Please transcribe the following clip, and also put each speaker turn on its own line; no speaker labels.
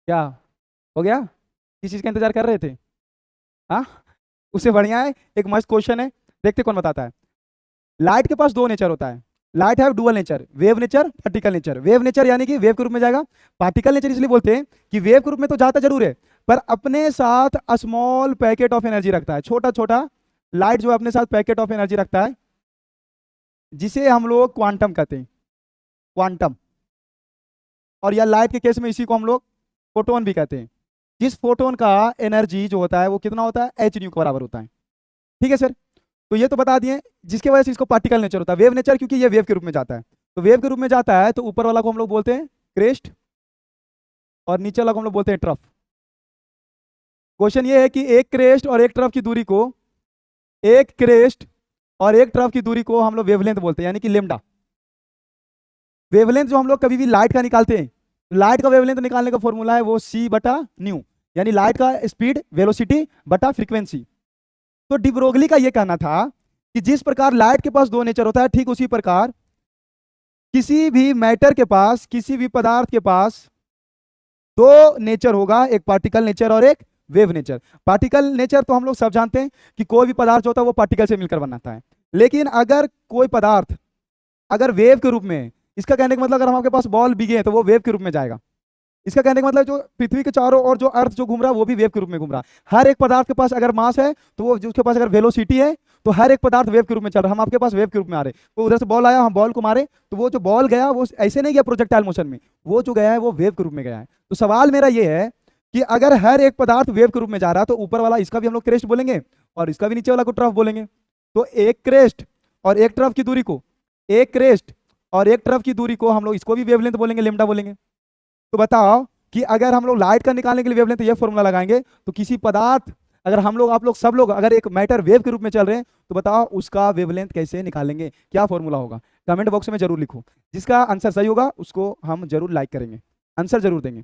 क्या हो गया? किस चीज का इंतजार कर रहे थे? हाँ, उससे बढ़िया है, एक मस्त क्वेश्चन है, देखते कौन बताता है। लाइट के पास दो नेचर होता है। Light have dual nature, wave nature, particle nature. Wave nature यानी कि वेव के रूप में जाएगा। पार्टिकल नेचर इसलिए बोलते हैं कि वेव के रूप में तो जाता जरूर है, पर अपने साथ स्मॉल पैकेट ऑफ एनर्जी रखता है, छोटा छोटा। लाइट जो है अपने साथ पैकेट ऑफ एनर्जी रखता है, जिसे हम लोग क्वांटम कहते हैं, क्वांटम। और या लाइट के केस में इसी को हम लोग फोटोन भी कहते हैं। जिस फोटोन का एनर्जी जो होता है वो कितना होता है, एच न्यू के बराबर होता है। ठीक है सर, तो ये तो बता दिए, जिसके वजह से इसको पार्टिकल नेचर होता है। वेव नेचर क्योंकि ये वेव के रूप में जाता है, तो वेव के रूप में जाता है तो ऊपर वाला को हम लोग बोलते हैं क्रेस्ट, और नीचे वाला को हम लोग बोलते हैं ट्रफ। क्वेश्चन ये है कि एक क्रेस्ट और एक ट्रफ की दूरी को, एक क्रेस्ट और एक ट्रफ की दूरी को हम लोग वेवलेंथ बोलते हैं, यानी कि लेमडा। वेवलेंथ जो हम लोग कभी भी लाइट का निकालते हैं, लाइट का वेवलेंथ निकालने का फॉर्मूला है वो सी बटा न्यू, यानी लाइट का स्पीड वेलोसिटी बटा फ्रीक्वेंसी। तो डी ब्रोगली का ये कहना था कि जिस प्रकार लाइट के पास दो नेचर होता है, ठीक उसी प्रकार किसी भी मैटर के पास, किसी भी पदार्थ के पास दो नेचर होगा, एक पार्टिकल नेचर और एक वेव नेचर। पार्टिकल नेचर तो हम लोग सब जानते हैं कि कोई भी पदार्थ होता है वो पार्टिकल से मिलकर बनाता है। लेकिन अगर कोई पदार्थ अगर वेव के रूप में, इसका कहने का मतलब अगर हमारे पास बॉल बिगे हैं तो वो वेव के रूप में जाएगा। इसका कहने का मतलब जो पृथ्वी के चारों ओर जो अर्थ जो घूम रहा है वो भी वेव के रूप में घूम रहा है। हर एक पदार्थ के पास अगर मास है तो वो, जो उसके पास अगर वेलोसिटी है, तो हर एक पदार्थ वेव के रूप में चल रहा है। हम आपके पास वेव के रूप में आ रहे, तो उधर से बॉल आया, हम बॉल को मारे, तो वो जो बॉल गया वो ऐसे नहीं गया प्रोजेक्टाइल मोशन में, वो जो गया है वो वेव के रूप में गया है। तो सवाल मेरा ये है कि अगर हर एक पदार्थ वेव के रूप में जा रहा है तो ऊपर वाला इसका भी हम लोग क्रेस्ट बोलेंगे और इसका भी नीचे वाला को ट्रफ बोलेंगे। तो एक क्रेस्ट और एक ट्रफ की दूरी को, एक क्रेस्ट और एक ट्रफ की दूरी को हम लोग इसको भी वेवलेंथ बोलेंगे, लेमडा बोलेंगे। तो बताओ कि अगर हम लोग लाइट का निकालने के लिए वेवलेंथ ये फॉर्मूला लगाएंगे, तो किसी पदार्थ, अगर हम लोग, आप लोग, सब लोग अगर एक मैटर वेव के रूप में चल रहे हैं, तो बताओ उसका वेवलेंथ कैसे निकालेंगे, क्या फॉर्मूला होगा? कमेंट बॉक्स में जरूर लिखो, जिसका आंसर सही होगा उसको हम जरूर लाइक करेंगे, आंसर जरूर देंगे।